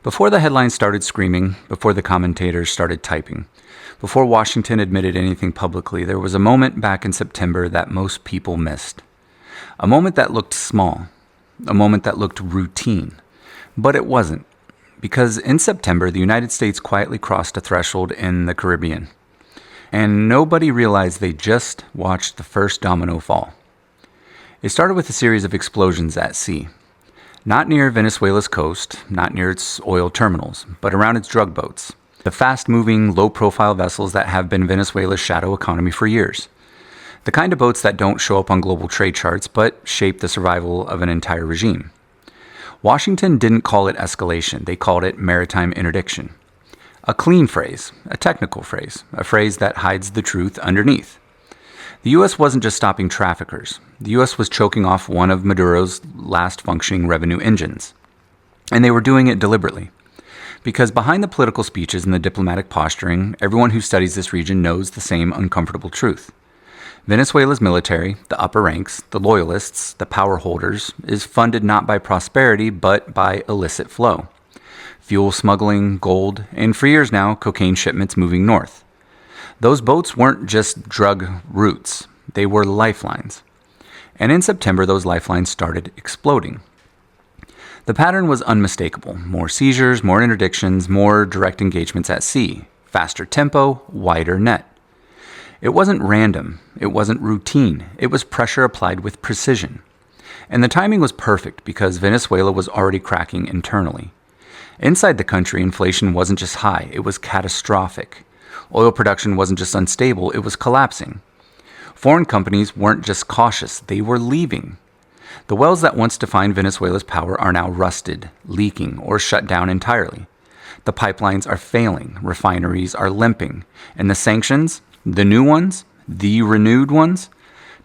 Before the headlines started screaming, before the commentators started typing, before Washington admitted anything publicly, there was a moment back in September that most people missed. A moment that looked small, a moment that looked routine, but it wasn't, because in September, the United States quietly crossed a threshold in the Caribbean, and nobody realized they just watched the first domino fall. It started with a series of explosions at sea. Not near Venezuela's coast, not near its oil terminals, but around its drug boats. The fast-moving, low-profile vessels that have been Venezuela's shadow economy for years. The kind of boats that don't show up on global trade charts, but shape the survival of an entire regime. Washington didn't call it escalation, they called it maritime interdiction. A clean phrase, a technical phrase, a phrase that hides the truth underneath. The U.S. wasn't just stopping traffickers. The U.S. was choking off one of Maduro's last functioning revenue engines. And they were doing it deliberately. Because behind the political speeches and the diplomatic posturing, everyone who studies this region knows the same uncomfortable truth. Venezuela's military, the upper ranks, the loyalists, the power holders, is funded not by prosperity, but by illicit flow. Fuel smuggling, gold, and for years now, cocaine shipments moving north. Those boats weren't just drug routes, they were lifelines. And in September, those lifelines started exploding. The pattern was unmistakable. More seizures, more interdictions, more direct engagements at sea. Faster tempo, wider net. It wasn't random. It wasn't routine. It was pressure applied with precision. And the timing was perfect because Venezuela was already cracking internally. Inside the country, inflation wasn't just high, it was catastrophic. Oil production wasn't just unstable, it was collapsing. Foreign companies weren't just cautious, they were leaving. The wells that once defined Venezuela's power are now rusted, leaking, or shut down entirely. The pipelines are failing, refineries are limping, and the sanctions, the new ones, the renewed ones,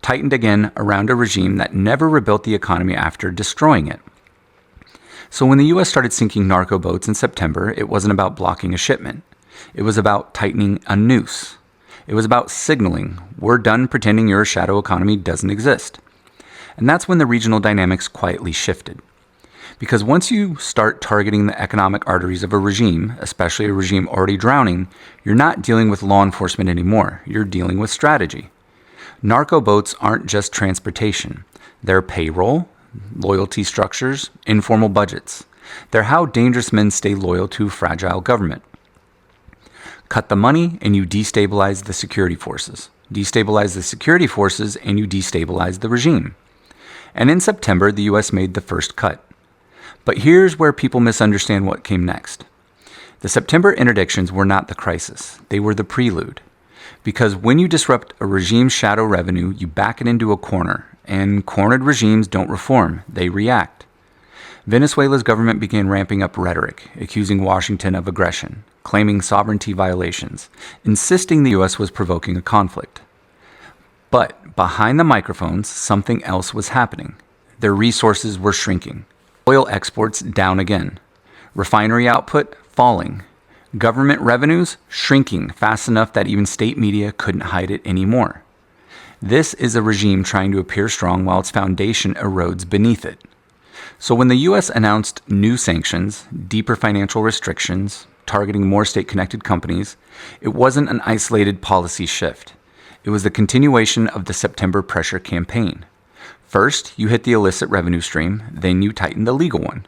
tightened again around a regime that never rebuilt the economy after destroying it. So when the U.S. started sinking narco-boats in September, it wasn't about blocking a shipment. It was about tightening a noose. It was about signaling, we're done pretending your shadow economy doesn't exist. And that's when the regional dynamics quietly shifted. Because once you start targeting the economic arteries of a regime, especially a regime already drowning, you're not dealing with law enforcement anymore. You're dealing with strategy. Narco boats aren't just transportation. They're payroll, loyalty structures, informal budgets. They're how dangerous men stay loyal to fragile government. Cut the money and you destabilize the security forces. Destabilize the security forces and you destabilize the regime. And in September, the U.S. made the first cut. But here's where people misunderstand what came next. The September interdictions were not the crisis. They were the prelude. Because when you disrupt a regime's shadow revenue, you back it into a corner. And cornered regimes don't reform, they react. Venezuela's government began ramping up rhetoric, accusing Washington of aggression, claiming sovereignty violations, insisting the U.S. was provoking a conflict. But behind the microphones, something else was happening. Their resources were shrinking. Oil exports down again. Refinery output falling. Government revenues shrinking fast enough that even state media couldn't hide it anymore. This is a regime trying to appear strong while its foundation erodes beneath it. So when the U.S. announced new sanctions, deeper financial restrictions, targeting more state-connected companies, it wasn't an isolated policy shift. It was the continuation of the September pressure campaign. First, you hit the illicit revenue stream, then you tighten the legal one.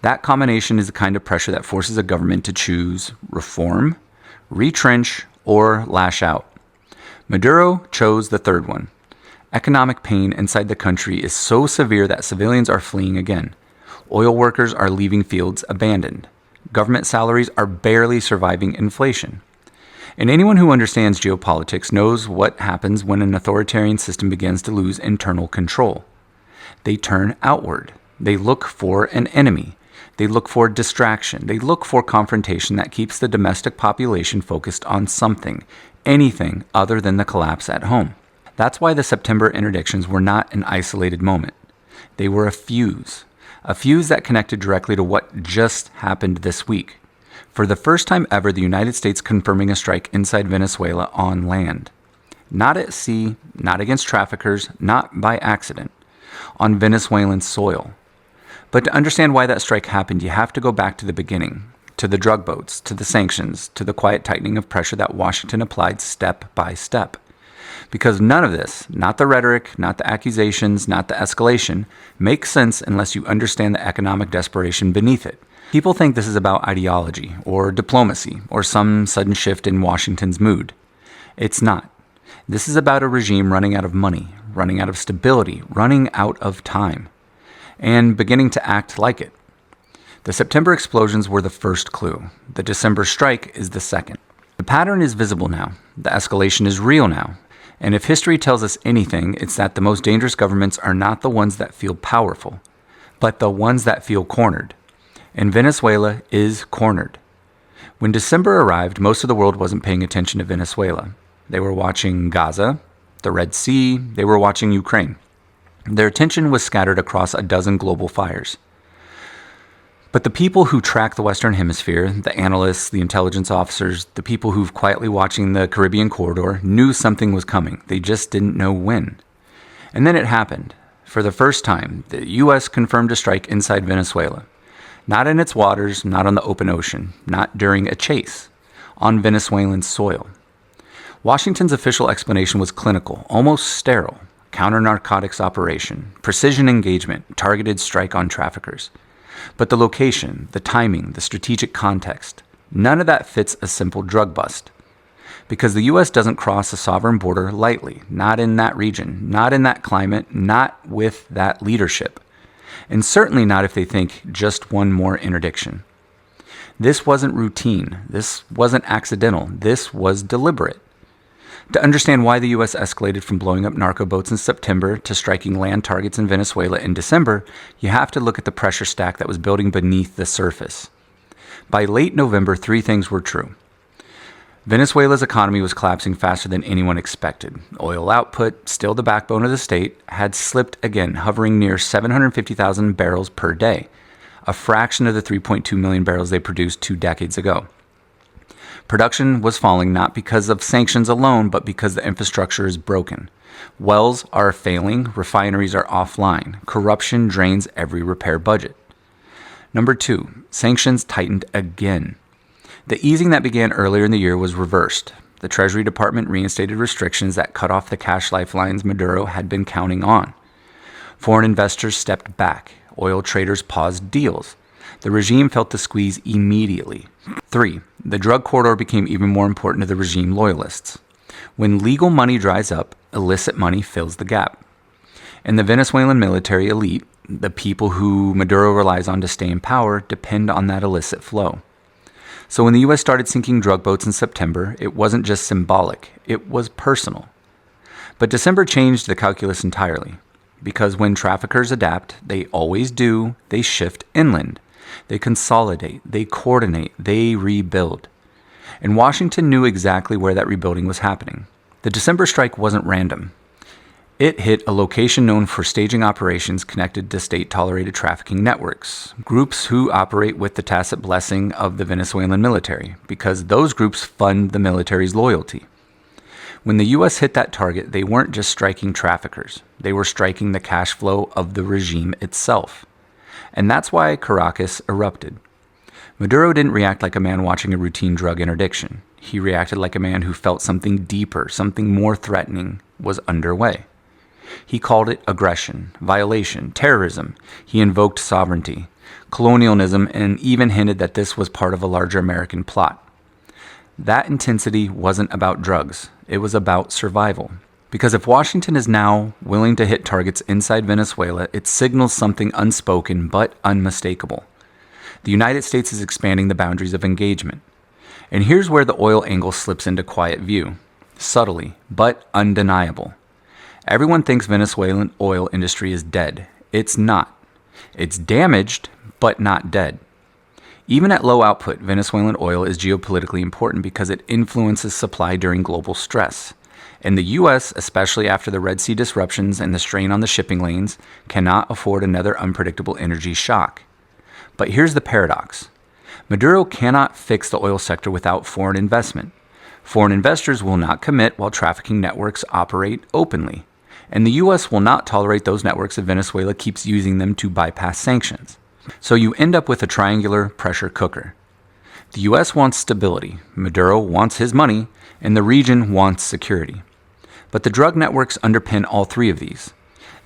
That combination is the kind of pressure that forces a government to choose reform, retrench, or lash out. Maduro chose the third one. Economic pain inside the country is so severe that civilians are fleeing again. Oil workers are leaving fields abandoned. Government salaries are barely surviving inflation. And anyone who understands geopolitics knows what happens when an authoritarian system begins to lose internal control. They turn outward. They look for an enemy. They look for distraction. They look for confrontation that keeps the domestic population focused on something, anything other than the collapse at home. That's why the September interdictions were not an isolated moment. They were a fuse that connected directly to what just happened this week. For the first time ever, the United States confirming a strike inside Venezuela on land. Not at sea, not against traffickers, not by accident. On Venezuelan soil. But to understand why that strike happened, you have to go back to the beginning, to the drug boats, to the sanctions, to the quiet tightening of pressure that Washington applied step by step. Because none of this, not the rhetoric, not the accusations, not the escalation, makes sense unless you understand the economic desperation beneath it. People think this is about ideology or diplomacy or some sudden shift in Washington's mood. It's not. This is about a regime running out of money, running out of stability, running out of time, and beginning to act like it. The September explosions were the first clue. The December strike is the second. The pattern is visible now. The escalation is real now. And if history tells us anything, it's that the most dangerous governments are not the ones that feel powerful, but the ones that feel cornered. And Venezuela is cornered. When December arrived, most of the world wasn't paying attention to Venezuela. They were watching Gaza, the Red Sea, they were watching Ukraine. Their attention was scattered across a dozen global fires. But the people who track the Western Hemisphere, the analysts, the intelligence officers, the people who've quietly watching the Caribbean corridor, knew something was coming. They just didn't know when. And then it happened. For the first time, the U.S. confirmed a strike inside Venezuela. Not in its waters, not on the open ocean, not during a chase, on Venezuelan soil. Washington's official explanation was clinical, almost sterile. Counter-narcotics operation, precision engagement, targeted strike on traffickers. But the location, the timing, the strategic context, none of that fits a simple drug bust. Because the U.S. doesn't cross a sovereign border lightly, not in that region, not in that climate, not with that leadership. And certainly not if they think just one more interdiction. This wasn't routine. This wasn't accidental. This was deliberate. To understand why the U.S. escalated from blowing up narco-boats in September to striking land targets in Venezuela in December, you have to look at the pressure stack that was building beneath the surface. By late November, three things were true. Venezuela's economy was collapsing faster than anyone expected. Oil output, still the backbone of the state, had slipped again, hovering near 750,000 barrels per day, a fraction of the 3.2 million barrels they produced 2 decades ago. Production was falling not because of sanctions alone, but because the infrastructure is broken. Wells are failing, refineries are offline, corruption drains every repair budget. Number 2, sanctions tightened again. The easing that began earlier in the year was reversed. The Treasury Department reinstated restrictions that cut off the cash lifelines Maduro had been counting on. Foreign investors stepped back. Oil traders paused deals. The regime felt the squeeze immediately. 3, the drug corridor became even more important to the regime loyalists. When legal money dries up, illicit money fills the gap. And the Venezuelan military elite, the people who Maduro relies on to stay in power, depend on that illicit flow. So when the U.S. started sinking drug boats in September, it wasn't just symbolic, it was personal. But December changed the calculus entirely. Because when traffickers adapt, they always do, they shift inland. They consolidate, they coordinate, they rebuild. And Washington knew exactly where that rebuilding was happening. The December strike wasn't random. It hit a location known for staging operations connected to state-tolerated trafficking networks, groups who operate with the tacit blessing of the Venezuelan military, because those groups fund the military's loyalty. When the U.S. hit that target, they weren't just striking traffickers. They were striking the cash flow of the regime itself. And that's why Caracas erupted. Maduro didn't react like a man watching a routine drug interdiction. He reacted like a man who felt something deeper, something more threatening was underway. He called it aggression, violation, terrorism. He invoked sovereignty, colonialism, and even hinted that this was part of a larger American plot. That intensity wasn't about drugs. It was about survival. Because if Washington is now willing to hit targets inside Venezuela, it signals something unspoken but unmistakable. The United States is expanding the boundaries of engagement. And here's where the oil angle slips into quiet view. Subtly, but undeniable. Everyone thinks Venezuelan oil industry is dead. It's not. It's damaged, but not dead. Even at low output, Venezuelan oil is geopolitically important because it influences supply during global stress. And the U.S., especially after the Red Sea disruptions and the strain on the shipping lanes, cannot afford another unpredictable energy shock. But here's the paradox. Maduro cannot fix the oil sector without foreign investment. Foreign investors will not commit while trafficking networks operate openly. And the U.S. will not tolerate those networks if Venezuela keeps using them to bypass sanctions. So you end up with a triangular pressure cooker. The US wants stability, Maduro wants his money, and the region wants security. But the drug networks underpin all three of these.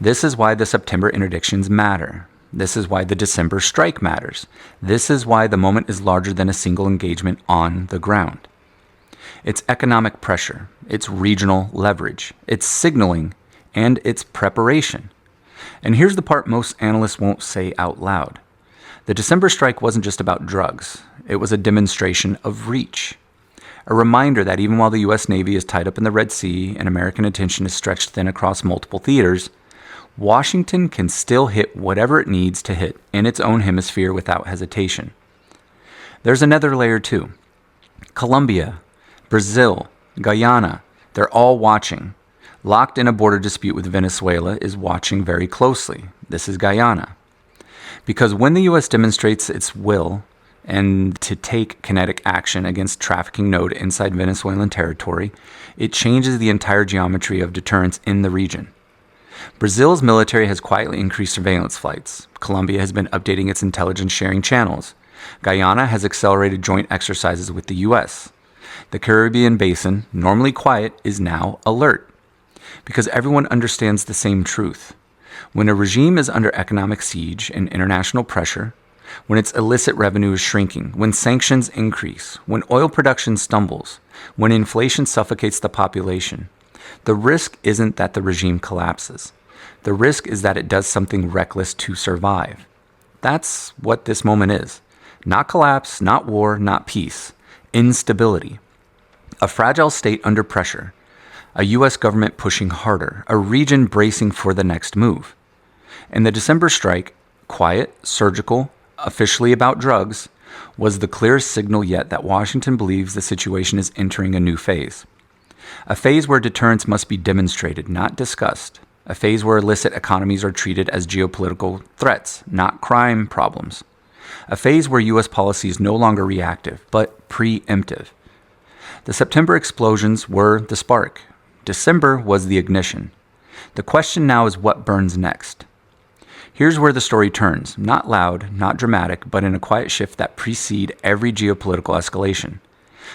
This is why the September interdictions matter. This is why the December strike matters. This is why the moment is larger than a single engagement on the ground. It's economic pressure, it's regional leverage, it's signaling, and it's preparation. And here's the part most analysts won't say out loud. The December strike wasn't just about drugs. It was a demonstration of reach. A reminder that even while the U.S. Navy is tied up in the Red Sea and American attention is stretched thin across multiple theaters, Washington can still hit whatever it needs to hit in its own hemisphere without hesitation. There's another layer too. Colombia, Brazil, Guyana, they're all watching. Locked in a border dispute with Venezuela is watching very closely. This is Guyana. Because when the U.S. demonstrates its will and to take kinetic action against trafficking node inside Venezuelan territory, it changes the entire geometry of deterrence in the region. Brazil's military has quietly increased surveillance flights. Colombia has been updating its intelligence sharing channels. Guyana has accelerated joint exercises with the U.S. The Caribbean basin, normally quiet, is now alert. Because everyone understands the same truth. When a regime is under economic siege and international pressure, when its illicit revenue is shrinking, when sanctions increase, when oil production stumbles, when inflation suffocates the population, the risk isn't that the regime collapses. The risk is that it does something reckless to survive. That's what this moment is. Not collapse, not war, not peace. Instability. A fragile state under pressure. A U.S. government pushing harder. A region bracing for the next move. And the December strike, quiet, surgical, officially about drugs, was the clearest signal yet that Washington believes the situation is entering a new phase. A phase where deterrence must be demonstrated, not discussed. A phase where illicit economies are treated as geopolitical threats, not crime problems. A phase where U.S. policy is no longer reactive, but preemptive. The September explosions were the spark. December was the ignition. The question now is what burns next. Here's where the story turns, not loud, not dramatic, but in a quiet shift that precede every geopolitical escalation.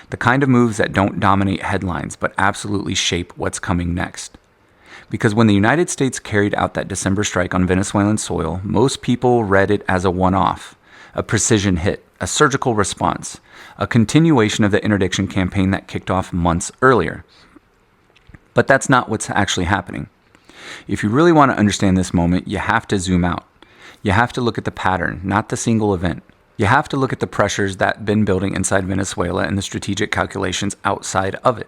The kind of moves that don't dominate headlines, but absolutely shape what's coming next. Because when the United States carried out that December strike on Venezuelan soil, most people read it as a one-off, a precision hit, a surgical response, a continuation of the interdiction campaign that kicked off months earlier. But that's not what's actually happening. If you really want to understand this moment, you have to zoom out. You have to look at the pattern, not the single event. You have to look at the pressures that have been building inside Venezuela and the strategic calculations outside of it.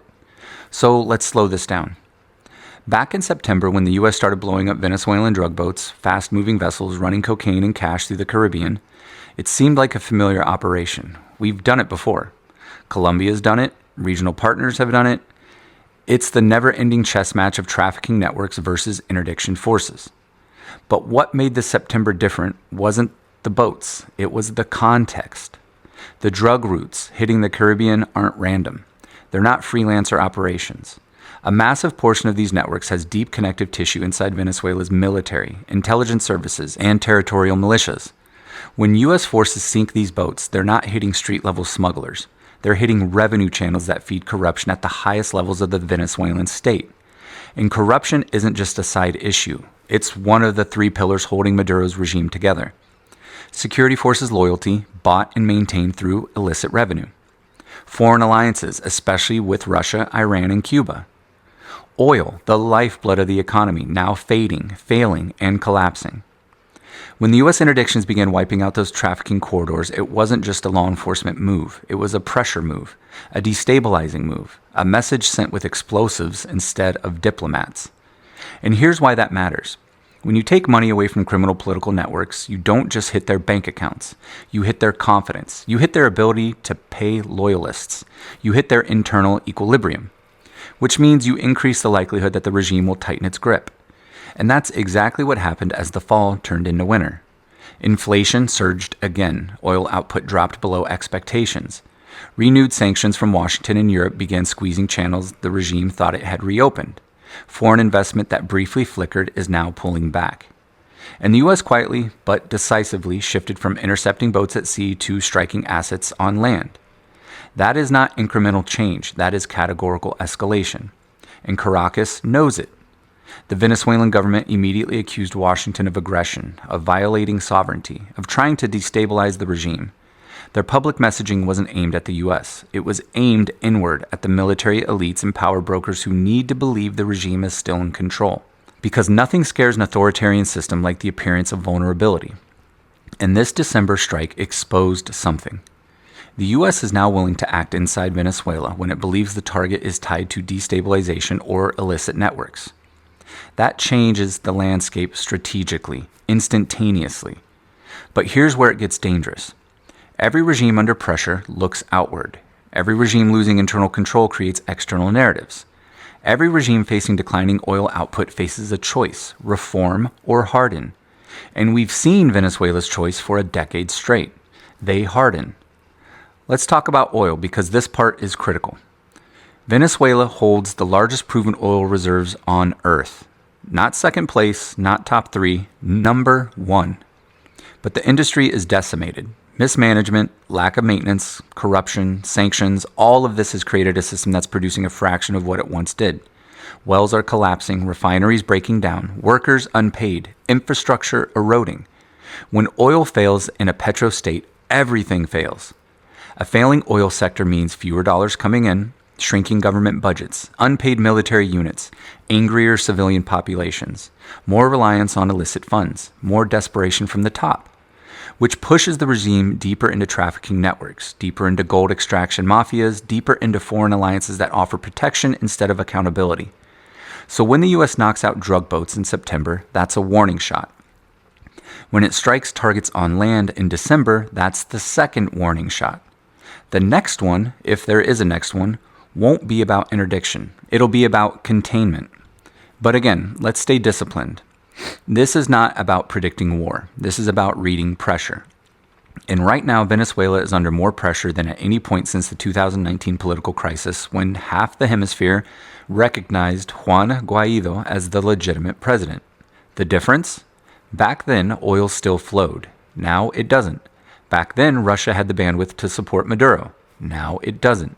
So let's slow this down. Back in September, when the U.S. started blowing up Venezuelan drug boats, fast-moving vessels running cocaine and cash through the Caribbean, it seemed like a familiar operation. We've done it before. Colombia's done it. Regional partners have done it. It's the never-ending chess match of trafficking networks versus interdiction forces. But what made this September different wasn't the boats. It was the context. The drug routes hitting the Caribbean aren't random. They're not freelancer operations. A massive portion of these networks has deep connective tissue inside Venezuela's military, intelligence services, and territorial militias. When U.S. forces sink these boats, they're not hitting street-level smugglers. They're hitting revenue channels that feed corruption at the highest levels of the Venezuelan state. And corruption isn't just a side issue. It's one of the three pillars holding Maduro's regime together. Security forces loyalty, bought and maintained through illicit revenue. Foreign alliances, especially with Russia, Iran, and Cuba. Oil, the lifeblood of the economy, now fading, failing, and collapsing. When the U.S. interdictions began wiping out those trafficking corridors, it wasn't just a law enforcement move. It was a pressure move, a destabilizing move, a message sent with explosives instead of diplomats. And here's why that matters. When you take money away from criminal political networks, you don't just hit their bank accounts. You hit their confidence. You hit their ability to pay loyalists. You hit their internal equilibrium, which means you increase the likelihood that the regime will tighten its grip. And that's exactly what happened as the fall turned into winter. Inflation surged again. Oil output dropped below expectations. Renewed sanctions from Washington and Europe began squeezing channels the regime thought it had reopened. Foreign investment that briefly flickered is now pulling back. And the U.S. quietly but decisively shifted from intercepting boats at sea to striking assets on land. That is not incremental change, that is categorical escalation. And Caracas knows it. The Venezuelan government immediately accused Washington of aggression, of violating sovereignty, of trying to destabilize the regime. Their public messaging wasn't aimed at the U.S. It was aimed inward at the military elites and power brokers who need to believe the regime is still in control. Because nothing scares an authoritarian system like the appearance of vulnerability. And this December strike exposed something. The U.S. is now willing to act inside Venezuela when it believes the target is tied to destabilization or illicit networks. That changes the landscape strategically, instantaneously. But here's where it gets dangerous. Every regime under pressure looks outward. Every regime losing internal control creates external narratives. Every regime facing declining oil output faces a choice, reform or harden. And we've seen Venezuela's choice for a decade straight. They harden. Let's talk about oil because this part is critical. Venezuela holds the largest proven oil reserves on Earth. Not second place, not top 3, number 1. But the industry is decimated. Mismanagement, lack of maintenance, corruption, sanctions, all of this has created a system that's producing a fraction of what it once did. Wells are collapsing, refineries breaking down, workers unpaid, infrastructure eroding. When oil fails in a petrostate, everything fails. A failing oil sector means fewer dollars coming in, shrinking government budgets, unpaid military units, angrier civilian populations, more reliance on illicit funds, more desperation from the top, which pushes the regime deeper into trafficking networks, deeper into gold extraction mafias, deeper into foreign alliances that offer protection instead of accountability. So when the U.S. knocks out drug boats in September, that's a warning shot. When it strikes targets on land in December, that's the second warning shot. The next one, if there is a next one, won't be about interdiction. It'll be about containment. But again, let's stay disciplined. This is not about predicting war. This is about reading pressure. And right now, Venezuela is under more pressure than at any point since the 2019 political crisis, when half the hemisphere recognized Juan Guaido as the legitimate president. The difference? Back then, oil still flowed. Now it doesn't. Back then, Russia had the bandwidth to support Maduro. Now it doesn't.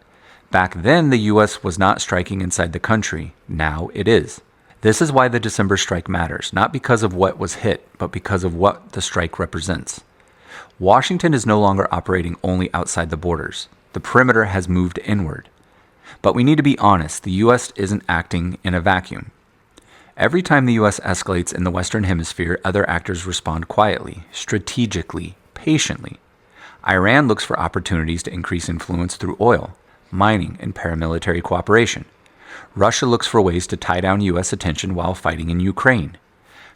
Back then, the U.S. was not striking inside the country. Now it is. This is why the December strike matters, not because of what was hit, but because of what the strike represents. Washington is no longer operating only outside the borders. The perimeter has moved inward. But we need to be honest, the U.S. isn't acting in a vacuum. Every time the U.S. escalates in the Western Hemisphere, other actors respond quietly, strategically, patiently. Iran looks for opportunities to increase influence through oil, mining, and paramilitary cooperation. Russia looks for ways to tie down U.S. attention while fighting in Ukraine.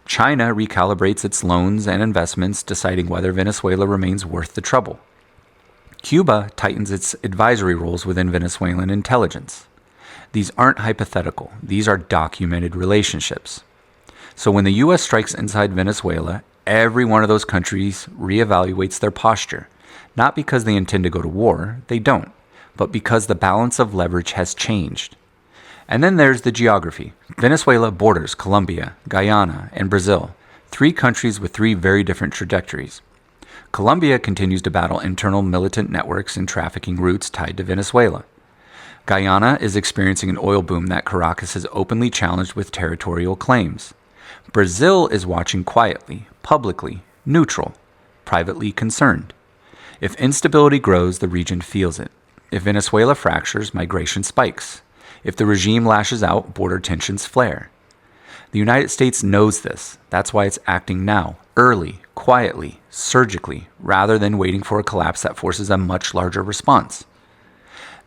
China recalibrates its loans and investments, deciding whether Venezuela remains worth the trouble. Cuba tightens its advisory roles within Venezuelan intelligence. These aren't hypothetical. These are documented relationships. So when the U.S. strikes inside Venezuela, every one of those countries reevaluates their posture. Not because they intend to go to war, they don't, but because the balance of leverage has changed. And then there's the geography. Venezuela borders Colombia, Guyana, and Brazil, 3 countries with 3 very different trajectories. Colombia continues to battle internal militant networks and trafficking routes tied to Venezuela. Guyana is experiencing an oil boom that Caracas has openly challenged with territorial claims. Brazil is watching quietly, publicly, neutral, privately concerned. If instability grows, the region feels it. If Venezuela fractures, migration spikes. If the regime lashes out, border tensions flare. The United States knows this. That's why it's acting now, early, quietly, surgically, rather than waiting for a collapse that forces a much larger response.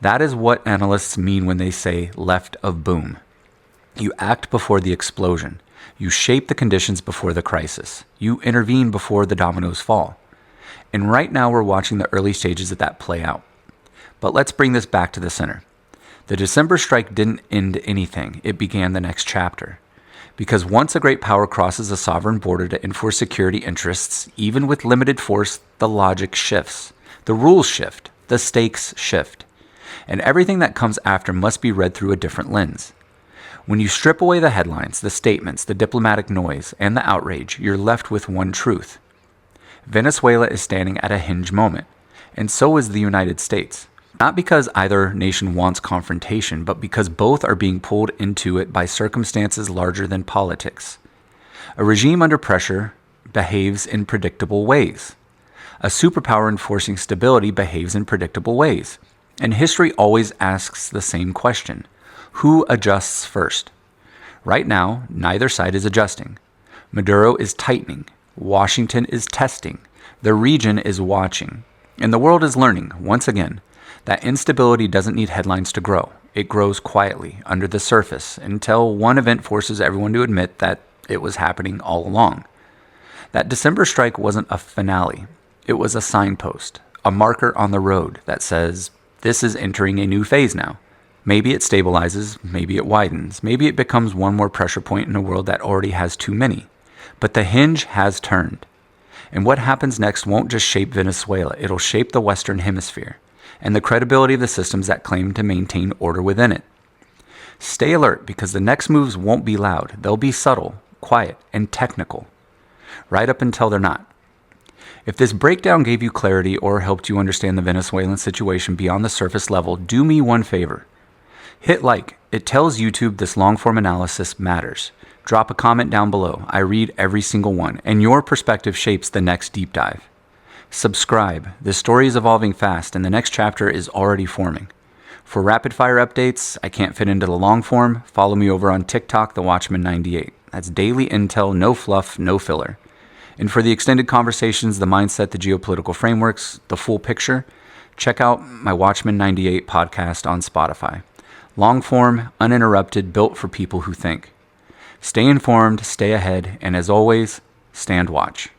That is what analysts mean when they say left of boom. You act before the explosion. You shape the conditions before the crisis. You intervene before the dominoes fall. And right now we're watching the early stages of that play out. But let's bring this back to the center. The December strike didn't end anything. It began the next chapter. Because once a great power crosses a sovereign border to enforce security interests, even with limited force, the logic shifts. The rules shift. The stakes shift. And everything that comes after must be read through a different lens. When you strip away the headlines, the statements, the diplomatic noise, and the outrage, you're left with one truth. Venezuela is standing at a hinge moment, and so is the United States. Not because either nation wants confrontation, but because both are being pulled into it by circumstances larger than politics. A regime under pressure behaves in predictable ways. A superpower enforcing stability behaves in predictable ways. And history always asks the same question: who adjusts first? Right now, neither side is adjusting. Maduro is tightening. Washington is testing. The region is watching. And the world is learning, once again, that instability doesn't need headlines to grow. It grows quietly, under the surface, until one event forces everyone to admit that it was happening all along. That December strike wasn't a finale. It was a signpost, a marker on the road that says, this is entering a new phase now. Maybe it stabilizes, maybe it widens, maybe it becomes one more pressure point in a world that already has too many. But the hinge has turned. And what happens next won't just shape Venezuela, it'll shape the Western Hemisphere and the credibility of the systems that claim to maintain order within it. Stay alert, because the next moves won't be loud. They'll be subtle, quiet, and technical, right up until they're not. If this breakdown gave you clarity or helped you understand the Venezuelan situation beyond the surface level, do me one favor. Hit like. It tells YouTube this long-form analysis matters. Drop a comment down below. I read every single one, and your perspective shapes the next deep dive. Subscribe. This story is evolving fast, and the next chapter is already forming. For rapid-fire updates, I can't fit into the long form, follow me over on TikTok, the Watchman 98. That's daily intel, no fluff, no filler. And for the extended conversations, the mindset, the geopolitical frameworks, the full picture, check out my Watchman 98 podcast on Spotify. Long form, uninterrupted, built for people who think. Stay informed, stay ahead, and as always, stand watch.